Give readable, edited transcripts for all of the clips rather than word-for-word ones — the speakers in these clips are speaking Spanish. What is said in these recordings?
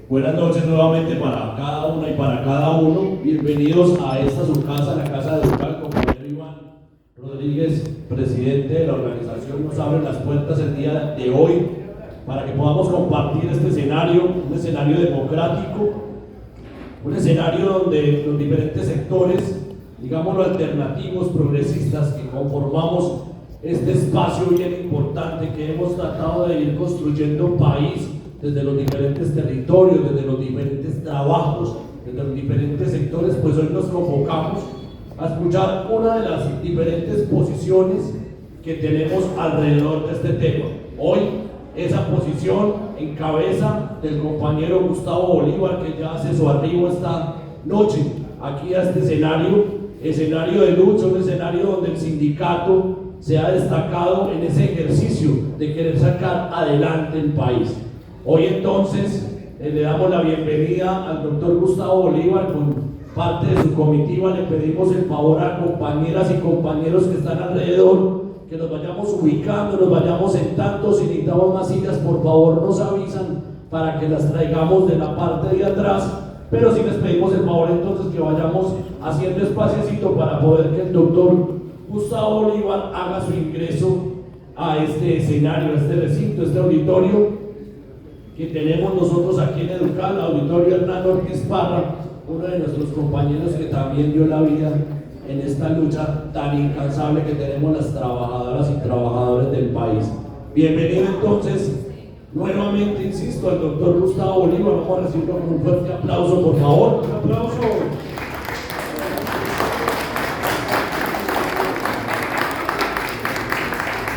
Buenas noches nuevamente para cada una y para cada uno. Bienvenidos a esta su casa, la Casa de Educal. Compañero Iván Rodríguez, presidente de la organización, nos abre las puertas el día de hoy para que podamos compartir este escenario, un escenario democrático, un escenario donde los diferentes sectores, digámoslo, alternativos, progresistas, que conformamos este espacio bien importante que hemos tratado de ir construyendo país desde los diferentes territorios, desde los diferentes trabajos, desde los diferentes sectores, pues hoy nos convocamos a escuchar una de las diferentes posiciones que tenemos alrededor de este tema. Hoy esa posición en cabeza del compañero Gustavo Bolívar, que ya hace su arribo esta noche aquí a este escenario de lucha, un escenario donde el sindicato se ha destacado en ese ejercicio de querer sacar adelante el país. Hoy entonces le damos la bienvenida al doctor Gustavo Bolívar con parte de su comitiva. Le pedimos el favor a compañeras y compañeros que están alrededor que nos vayamos ubicando, nos vayamos sentando. Si necesitamos más sillas, por favor nos avisan para que las traigamos de la parte de atrás, pero sí les pedimos el favor entonces que vayamos haciendo espaciecito para poder que el doctor Gustavo Bolívar haga su ingreso a este escenario, a este recinto, a este auditorio que tenemos nosotros aquí en Educal, Auditorio Hernán Ortiz Parra, uno de nuestros compañeros que también dio la vida en esta lucha tan incansable que tenemos las trabajadoras y trabajadores del país. Bienvenido entonces, nuevamente insisto, al doctor Gustavo Bolívar. Vamos a recibirlo con un fuerte aplauso, por favor. Un aplauso.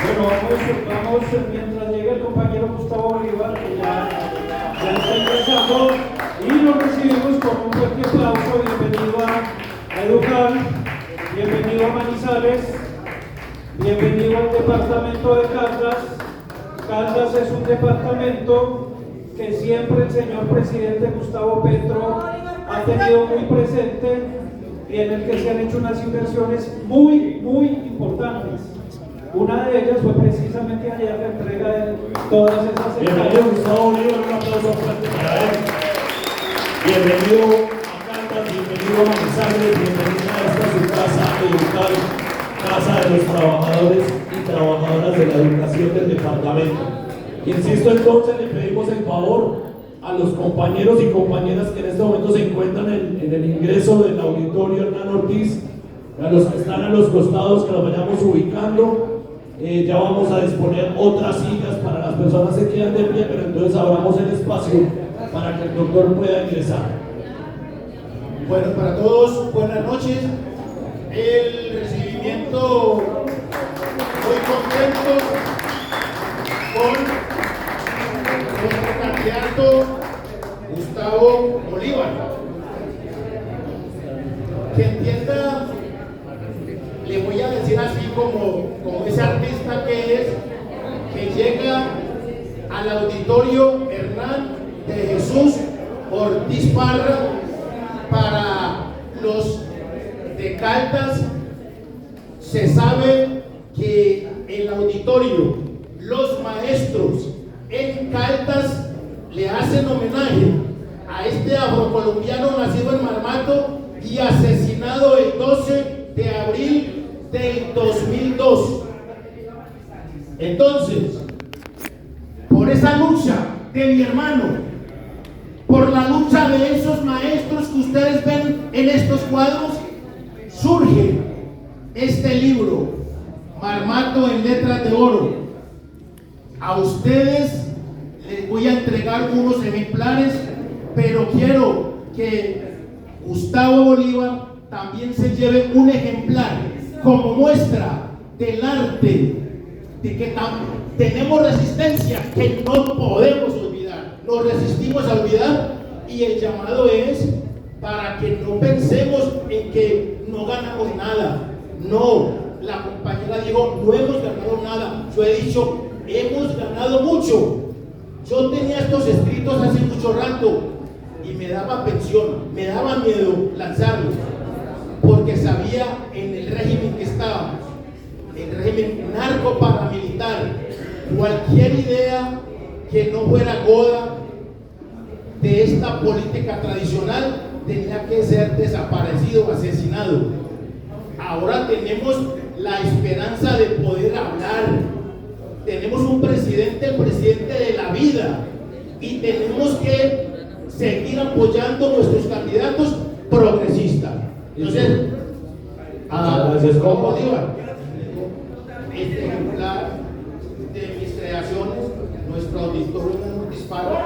Bueno, vamos, mientras llegue el compañero Gustavo Bolívar, que ya está ingresando, y lo recibimos con un fuerte aplauso. Bienvenido a Educal, bienvenido a Manizales, bienvenido al departamento de Caldas. Caldas es un departamento que siempre el señor presidente Gustavo Petro ha tenido muy presente y en el que se han hecho unas inversiones muy importantes. Una de ellas fue precisamente ayer la entrega de todas esas hectáreas. Bienvenido Gustavo Bolívar, un aplauso fuerte para él. Bienvenido a Caldas, bienvenido a Manizales, bienvenido a esta su casa Educal, casa de los trabajadores y trabajadoras de la educación del departamento. Insisto entonces, le pedimos el favor a los compañeros y compañeras que en este momento se encuentran en el ingreso del auditorio Hernán Ortiz, a los que están a los costados, que los vayamos ubicando. Ya vamos a disponer otras sillas para las personas que quedan de pie, pero entonces abramos el espacio para que el doctor pueda ingresar. Bueno, para todos, buenas noches. El recibimiento, muy contentos con nuestro candidato Gustavo Bolívar. Que entienda, le voy a decir así como ese artista que llega al auditorio Hernán de Jesús Ortiz Parra. Para los de Caldas, se sabe que el auditorio, los maestros en Caldas le hacen homenaje a este afrocolombiano nacido en Marmato y asesinado el 12 de abril del 2002. Entonces, por esa lucha de mi hermano, por la lucha de esos maestros que ustedes ven en estos cuadros, surge este libro, Marmato en letras de oro. A ustedes les voy a entregar unos ejemplares, pero quiero que Gustavo Bolívar también se lleve un ejemplar como muestra del arte, de que tenemos resistencia, que no podemos olvidar, nos resistimos a olvidar, y el llamado es para que no pensemos en que no ganamos nada. No, la compañera dijo, no hemos ganado nada. Yo he dicho, hemos ganado mucho. Yo tenía estos escritos hace mucho rato y me daba pensión, me daba miedo lanzarlos, porque sabía en el régimen que estábamos, el régimen narco-paramilitar, cualquier idea que no fuera goda de esta política tradicional tenía que ser desaparecido o asesinado. Ahora tenemos la esperanza de poder hablar. Tenemos un presidente, el presidente de la vida, y tenemos que seguir apoyando nuestros candidatos progresistas. Entonces, como Bolívar, este ejemplar de mis creaciones, nuestro auditorio en un disparo.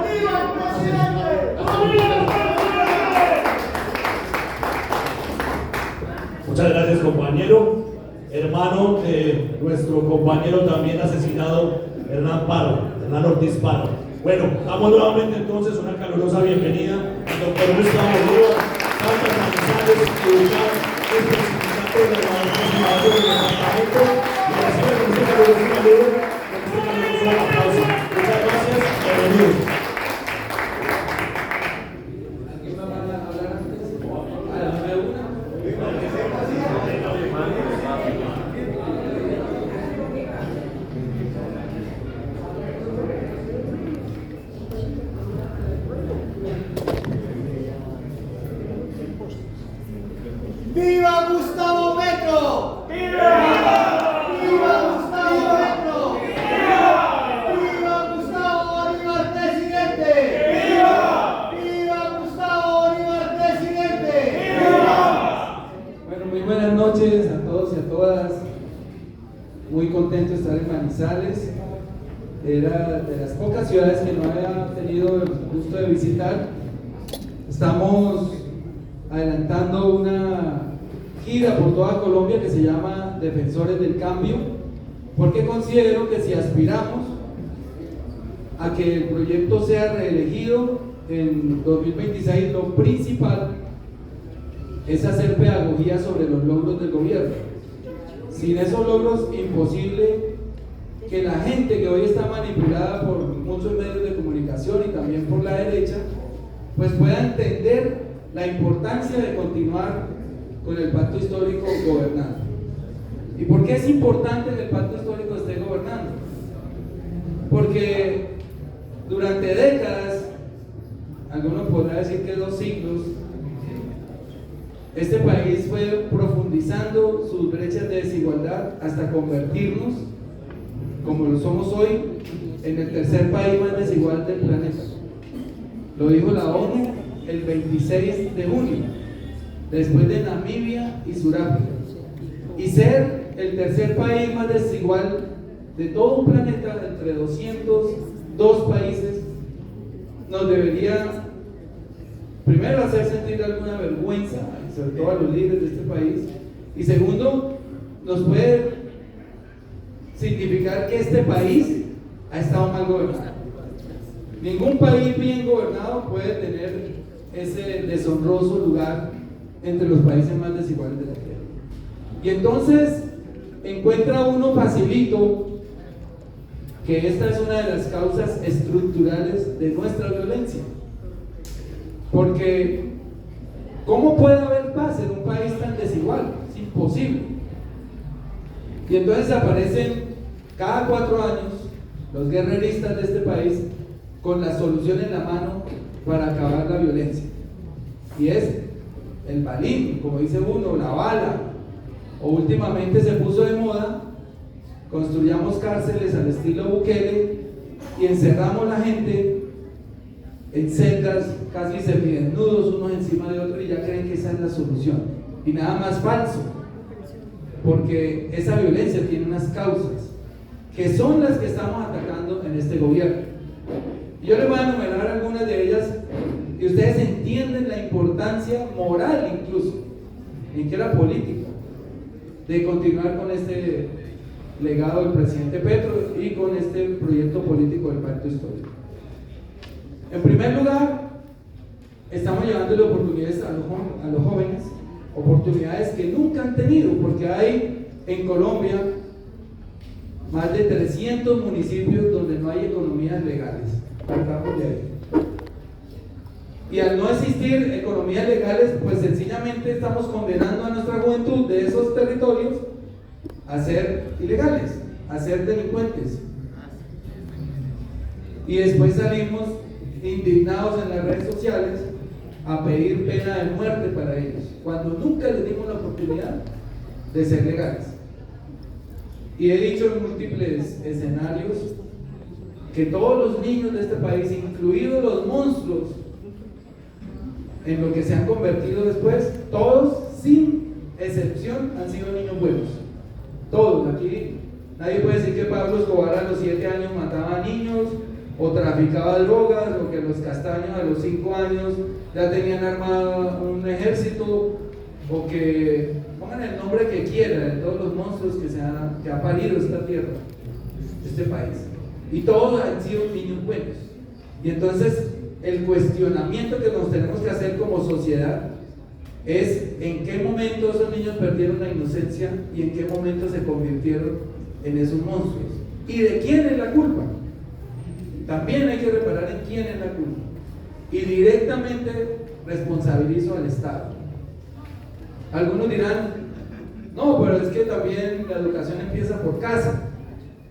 Muchas gracias, compañero. Hermano de nuestro compañero también asesinado, Hernán Ortiz Paro. Bueno, damos nuevamente entonces una calurosa bienvenida al doctor Gustavo Bolívar, Santa Manizales, educado, es representante de la Administración del Departamento, y recibe con este caluroso saludo, con este caluroso aplauso. Muchas gracias, bienvenidos. ¡Viva Gustavo Petro! ¡Viva! ¡Viva Gustavo Petro! ¡Viva! ¡Viva Gustavo Bolívar, presidente! ¡Viva! ¡Viva Gustavo Bolívar, presidente! ¡Viva! Bueno, muy buenas noches a todos y a todas. Muy contento de estar en Manizales. Era de las pocas ciudades que no había tenido el gusto de visitar. Estamos adelantando una gira por toda Colombia que se llama Defensores del Cambio, porque considero que si aspiramos a que el proyecto sea reelegido en 2026, lo principal es hacer pedagogía sobre los logros del gobierno. Sin esos logros, imposible que la gente que hoy está manipulada por muchos medios de comunicación y también por la derecha, pues pueda entender la importancia de continuar con el pacto histórico gobernando. ¿Y por qué es importante que el pacto histórico esté gobernando? Porque durante décadas, algunos podrán decir que 2 siglos, este país fue profundizando sus brechas de desigualdad hasta convertirnos, como lo somos hoy, en el tercer país más desigual del planeta. Lo dijo la ONU el 26 de junio, después de Namibia y Sudáfrica. Y ser el tercer país más desigual de todo un planeta, entre 202 países, nos debería primero hacer sentir alguna vergüenza, sobre todo a los líderes de este país, y segundo, nos puede significar que este país ha estado mal gobernado. Ningún país bien gobernado puede tener ese deshonroso lugar entre los países más desiguales de la tierra. Y entonces encuentra uno facilito que esta es una de las causas estructurales de nuestra violencia. Porque ¿cómo puede haber paz en un país tan desigual? Es imposible. Y entonces aparecen cada 4 años los guerreristas de este país con la solución en la mano para acabar la violencia. Y es el balín, como dice uno, la bala. O últimamente se puso de moda, construyamos cárceles al estilo Bukele y encerramos a la gente en celdas casi semidesnudos unos encima de otros y ya creen que esa es la solución. Y nada más falso, porque esa violencia tiene unas causas que son las que estamos atacando en este gobierno. Y yo les voy a enumerar algunas de ellas y ustedes entienden la importancia moral incluso, ni siquiera política, de continuar con este legado del presidente Petro y con este proyecto político del pacto histórico. En primer lugar, estamos llevándole oportunidades a los jóvenes, oportunidades que nunca han tenido, porque hay en Colombia más de 300 municipios donde no hay economías legales. Partamos de ahí. Y al no existir economías legales, pues sencillamente estamos condenando a nuestra juventud de esos territorios a ser ilegales, a ser delincuentes. Y después salimos indignados en las redes sociales a pedir pena de muerte para ellos, cuando nunca les dimos la oportunidad de ser legales. Y he dicho en múltiples escenarios que todos los niños de este país, incluidos los monstruos en lo que se han convertido después, todos sin excepción han sido niños buenos. Todos. Aquí nadie puede decir que Pablo Escobar a los 7 años mataba a niños o traficaba drogas, o que los Castaños a los 5 años ya tenían armado un ejército, o que pongan el nombre que quieran de todos los monstruos que ha parido esta tierra, este país, y todos han sido niños buenos. Y entonces el cuestionamiento que nos tenemos que hacer como sociedad es en qué momento esos niños perdieron la inocencia y en qué momento se convirtieron en esos monstruos, y de quién es la culpa. También hay que reparar en quién es la culpa, y directamente responsabilizo al Estado. Algunos dirán, no, pero es que también la educación empieza por casa.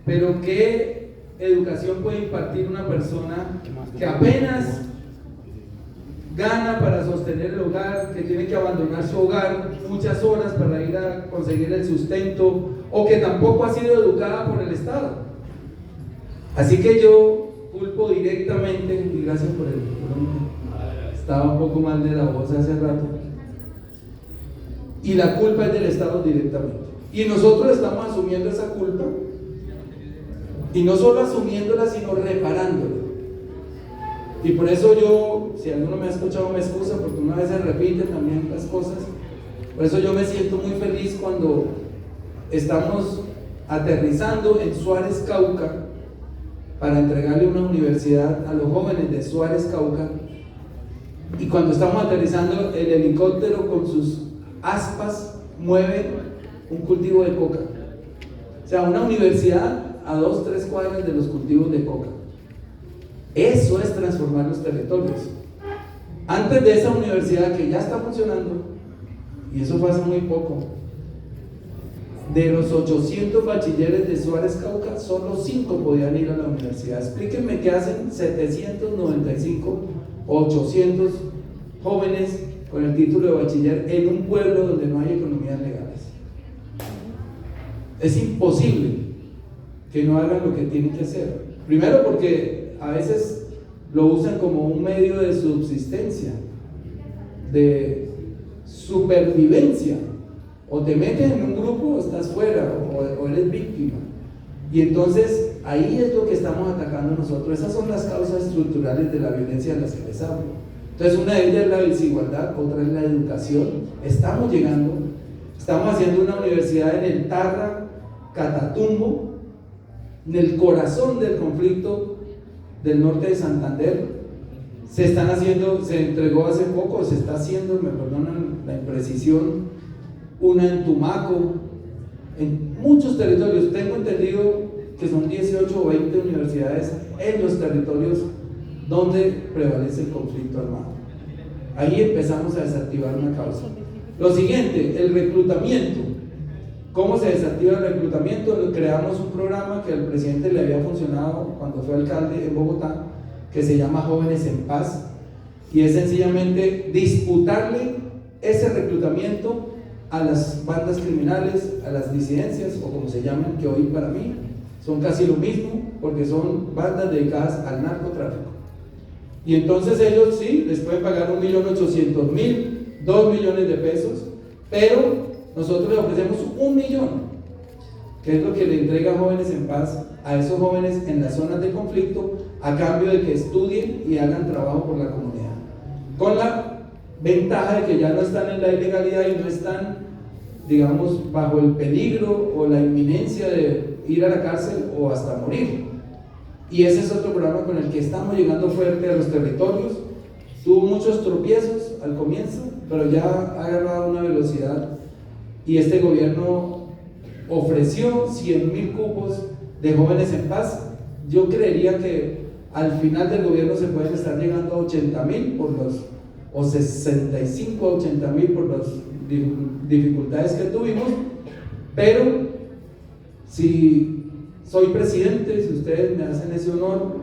Pero ¿qué educación puede impartir una persona que apenas gana para sostener el hogar, que tiene que abandonar su hogar muchas horas para ir a conseguir el sustento, o que tampoco ha sido educada por el Estado? Así que yo culpo directamente, y gracias por estaba un poco mal de la voz hace rato, y la culpa es del Estado directamente, y nosotros estamos asumiendo esa culpa, y no solo asumiéndola, sino reparándola. Y por eso yo, si alguno me ha escuchado, me excusa, porque una vez se repiten también las cosas. Por eso yo me siento muy feliz cuando estamos aterrizando en Suárez, Cauca, para entregarle una universidad a los jóvenes de Suárez, Cauca, y cuando estamos aterrizando, el helicóptero con sus aspas mueve un cultivo de coca. O sea, una universidad a 2-3 cuadras de los cultivos de coca. Eso es transformar los territorios. Antes de esa universidad que ya está funcionando, y eso fue hace muy poco, de los 800 bachilleres de Suárez, Cauca, solo 5 podían ir a la universidad. Explíquenme qué hacen 795 o 800 jóvenes con el título de bachiller en un pueblo donde no hay economías legales. Es imposible que no hagan lo que tienen que hacer. Primero porque a veces lo usan como un medio de subsistencia, de supervivencia. O te metes en un grupo o estás fuera, o eres víctima. Y entonces ahí es lo que estamos atacando nosotros. Esas son las causas estructurales de la violencia de las que les hablo. Entonces una de ellas es la desigualdad, otra es la educación. Estamos llegando, estamos haciendo una universidad en el Tarra, Catatumbo, en el corazón del conflicto del norte de Santander. Se están haciendo, se entregó hace poco, se está haciendo, me perdonan la imprecisión, una en Tumaco, en muchos territorios. Tengo entendido que son 18 o 20 universidades en los territorios donde prevalece el conflicto armado. Ahí empezamos a desactivar una causa. Lo siguiente, el reclutamiento. ¿Cómo se desactiva el reclutamiento? Creamos un programa que al presidente le había funcionado cuando fue alcalde en Bogotá, que se llama Jóvenes en Paz, y es sencillamente disputarle ese reclutamiento a las bandas criminales, a las disidencias, o como se llaman, que hoy para mí son casi lo mismo, porque son bandas dedicadas al narcotráfico. Y entonces ellos sí, les pueden pagar 1.800.000, 2 millones de pesos, pero nosotros le ofrecemos 1 millón, que es lo que le entrega Jóvenes en Paz a esos jóvenes en las zonas de conflicto, a cambio de que estudien y hagan trabajo por la comunidad, con la ventaja de que ya no están en la ilegalidad y no están, digamos, bajo el peligro o la inminencia de ir a la cárcel o hasta morir. Y ese es otro programa con el que estamos llegando fuerte a los territorios. Tuvo muchos tropiezos al comienzo, pero ya ha agarrado una velocidad, y este gobierno ofreció 100.000 cupos de Jóvenes en Paz. Yo creería que al final del gobierno se pueden estar llegando a 80.000 por los, o 65 a 80.000 por las dificultades que tuvimos, pero si soy presidente, si ustedes me hacen ese honor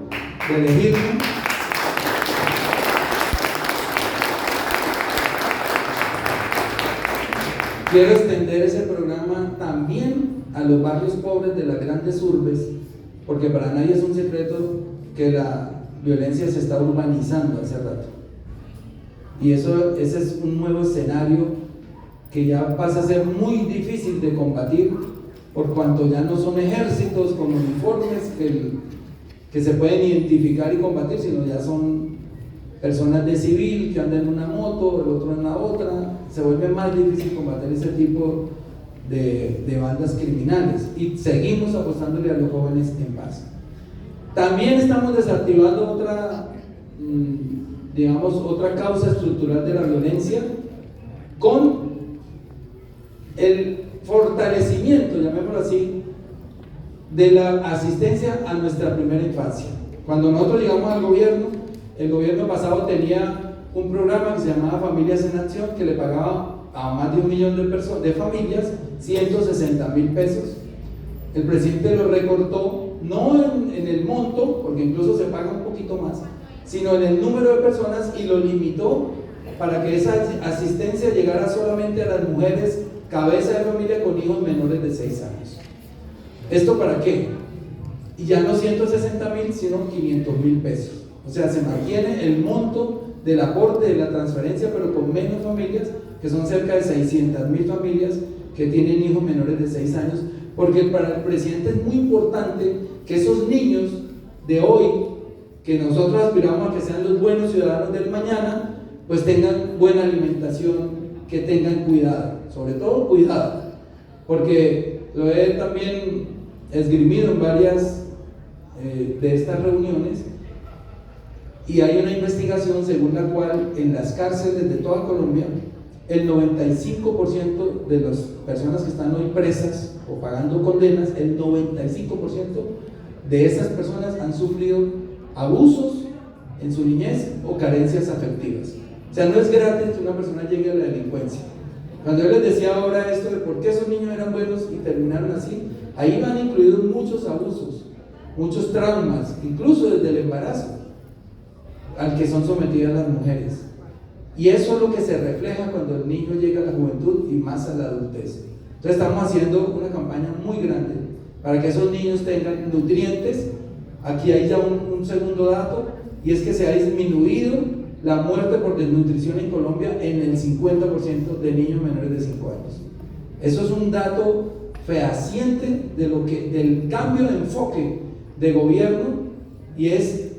de elegirme, quiero extender ese programa también a los barrios pobres de las grandes urbes, porque para nadie es un secreto que la violencia se está urbanizando hace rato. Y ese es un nuevo escenario que ya pasa a ser muy difícil de combatir, por cuanto ya no son ejércitos con uniformes que se pueden identificar y combatir, sino ya son personas de civil que andan en una moto, el otro en la otra. Se vuelve más difícil combatir ese tipo de bandas criminales, y seguimos apostándole a los jóvenes en paz. También estamos desactivando otra causa estructural de la violencia con el fortalecimiento, llamémoslo así, de la asistencia a nuestra primera infancia. Cuando nosotros llegamos al gobierno, el gobierno pasado tenía un programa que se llamaba Familias en Acción, que le pagaba a más de 1 millón de familias 160,000 pesos. El presidente lo recortó, no en el monto, porque incluso se paga un poquito más, sino en el número de personas, y lo limitó para que esa asistencia llegara solamente a las mujeres cabeza de familia con hijos menores de 6 años. ¿Esto para qué? Y ya no 160,000, sino 500,000 pesos. O sea, se mantiene el monto del aporte de la transferencia, pero con menos familias, que son cerca de 600,000 familias que tienen hijos menores de 6 años, porque para el presidente es muy importante que esos niños de hoy, que nosotros aspiramos a que sean los buenos ciudadanos del mañana, pues tengan buena alimentación, que tengan cuidado, sobre todo cuidado, porque lo he también esgrimido en varias de estas reuniones, y hay una investigación según la cual en las cárceles de toda Colombia el 95% de las personas que están hoy presas o pagando condenas, el 95% de esas personas han sufrido abusos en su niñez o carencias afectivas. O sea, no es gratis que una persona llegue a la delincuencia. Cuando yo les decía ahora esto de por qué esos niños eran buenos y terminaron así, ahí van incluidos muchos abusos, muchos traumas, incluso desde el embarazo al que son sometidas las mujeres. Y eso es lo que se refleja cuando el niño llega a la juventud y más a la adultez. Entonces estamos haciendo una campaña muy grande para que esos niños tengan nutrientes. Aquí hay ya un segundo dato, y es que se ha disminuido la muerte por desnutrición en Colombia en el 50% de niños menores de 5 años. Eso es un dato fehaciente del cambio de enfoque de gobierno, y es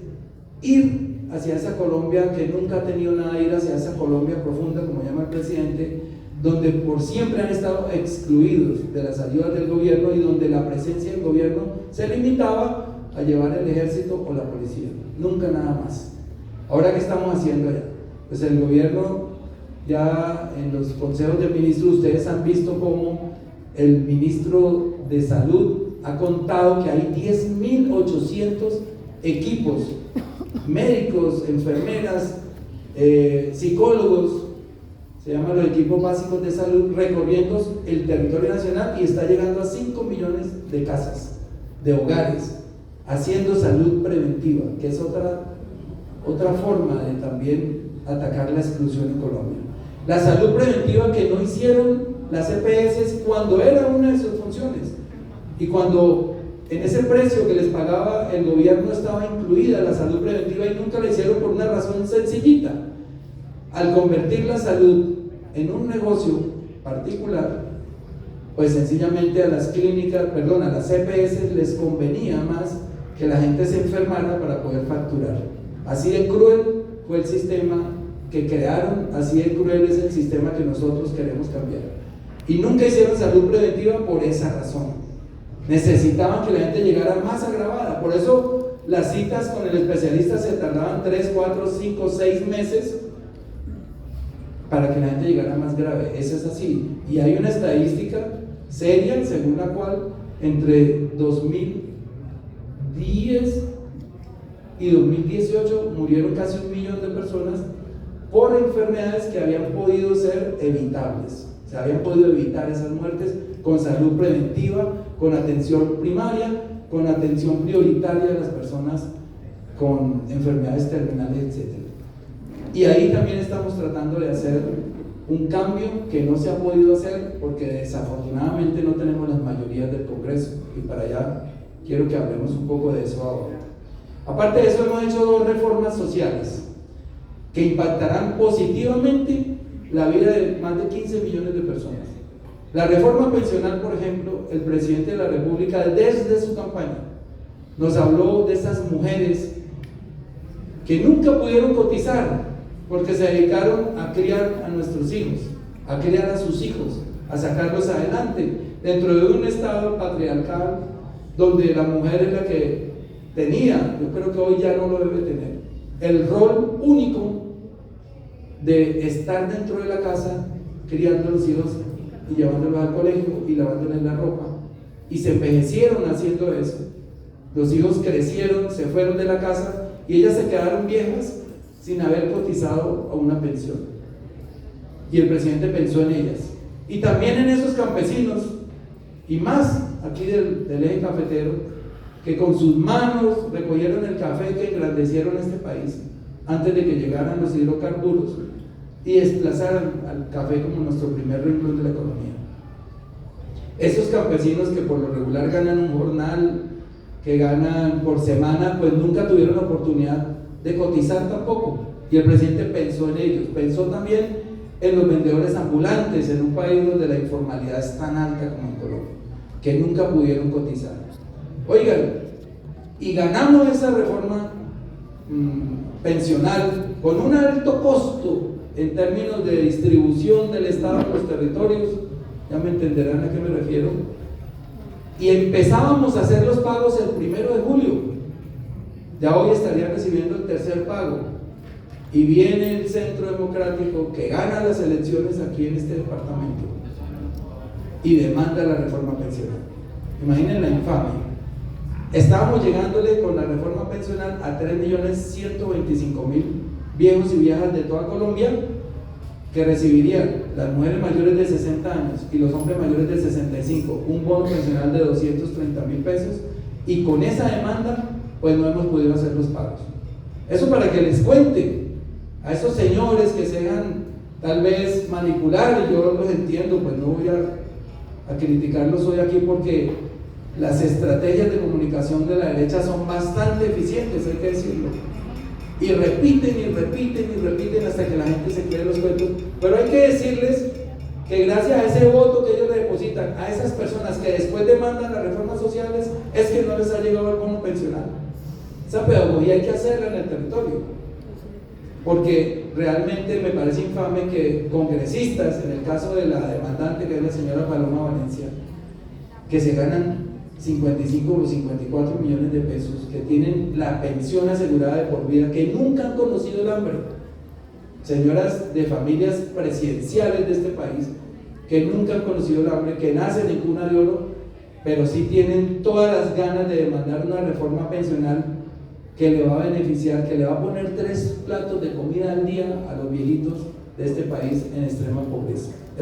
ir hacia esa Colombia que nunca ha tenido nada de ir hacia esa Colombia profunda, como llama el presidente, donde por siempre han estado excluidos de las ayudas del gobierno y donde la presencia del gobierno se limitaba a llevar el ejército o la policía, nunca nada más. Ahora, ¿qué estamos haciendo allá? Pues el gobierno, ya en los consejos de ministros, ustedes han visto cómo el ministro de Salud ha contado que hay 10.800 equipos, médicos, enfermeras, psicólogos, se llaman los equipos básicos de salud, recorriendo el territorio nacional, y está llegando a 5 millones de casas, de hogares, haciendo salud preventiva, que es otra forma de también atacar la exclusión en Colombia. La salud preventiva que no hicieron las EPS cuando era una de sus funciones, y cuando en ese precio que les pagaba el gobierno estaba incluida la salud preventiva, y nunca la hicieron por una razón sencillita. Al convertir la salud en un negocio particular, pues sencillamente a las EPS les convenía más que la gente se enfermara para poder facturar. Así de cruel fue el sistema que crearon, así de cruel es el sistema que nosotros queremos cambiar. Y nunca hicieron salud preventiva por esa razón. Necesitaban que la gente llegara más agravada. Por eso las citas con el especialista se tardaban 3, 4, 5, 6 meses para que la gente llegara más grave. Eso es así. Y hay una estadística seria según la cual entre 2010 y 2018 murieron casi 1 millón de personas por enfermedades que habían podido ser evitables. Se habían podido evitar esas muertes con salud preventiva, con atención primaria, con atención prioritaria de las personas con enfermedades terminales, etc. Y ahí también estamos tratando de hacer un cambio que no se ha podido hacer porque desafortunadamente no tenemos las mayorías del Congreso, y para allá quiero que hablemos un poco de eso ahora. Aparte de eso, hemos hecho 2 reformas sociales que impactarán positivamente la vida de más de 15 millones de personas. La reforma pensional, por ejemplo, el presidente de la República desde su campaña nos habló de esas mujeres que nunca pudieron cotizar porque se dedicaron a criar a nuestros hijos, a criar a sus hijos, a sacarlos adelante dentro de un estado patriarcal donde la mujer es la que tenía, yo creo que hoy ya no lo debe tener, el rol único de estar dentro de la casa criando a los hijos y llevándolos al colegio y lavándoles la ropa, y se envejecieron haciendo eso. Los hijos crecieron, se fueron de la casa y ellas se quedaron viejas sin haber cotizado a una pensión, y el presidente pensó en ellas y también en esos campesinos y más aquí del eje cafetero, que con sus manos recogieron el café que engrandecieron este país antes de que llegaran los hidrocarburos y desplazaran al café como nuestro primer renglón de la economía. Esos campesinos que por lo regular ganan un jornal, que ganan por semana, pues nunca tuvieron la oportunidad de cotizar tampoco, y el presidente pensó en ellos. Pensó también en los vendedores ambulantes en un país donde la informalidad es tan alta como en Colombia, que nunca pudieron cotizar. Oigan, y ganamos esa reforma pensional con un alto costo en términos de distribución del Estado en los territorios, ya me entenderán a qué me refiero, y empezábamos a hacer los pagos el 1 de julio, ya hoy estaría recibiendo el tercer pago, y viene el Centro Democrático que gana las elecciones aquí en este departamento y demanda la reforma pensional. Imaginen la infamia. Estábamos llegándole con la reforma pensional a 3.125.000 viejos y viejas de toda Colombia, que recibirían las mujeres mayores de 60 años y los hombres mayores de 65 un bono pensional de 230.000 pesos, y con esa demanda pues no hemos podido hacer los pagos. Eso para que les cuente a esos señores que se dejan tal vez manipular, y yo los entiendo, pues no voy a criticarlos hoy aquí porque las estrategias de comunicación de la derecha son bastante eficientes, hay que decirlo, y repiten y repiten y repiten hasta que la gente se cree los cuentos. Pero hay que decirles que gracias a ese voto que ellos le depositan a esas personas que después demandan las reformas sociales, es que no les ha llegado el bono pensional. Esa pedagogía hay que hacerla en el territorio, porque realmente me parece infame que congresistas, en el caso de la demandante que es la señora Paloma Valencia, que se ganan 55 o 54 millones de pesos, que tienen la pensión asegurada de por vida, que nunca han conocido el hambre, señoras de familias presidenciales de este país, que nunca han conocido el hambre, que nacen en cuna de oro, pero sí tienen todas las ganas de demandar una reforma pensional que le va a beneficiar, que le va a poner 3 platos de comida al día a los viejitos de este país en extrema pobreza.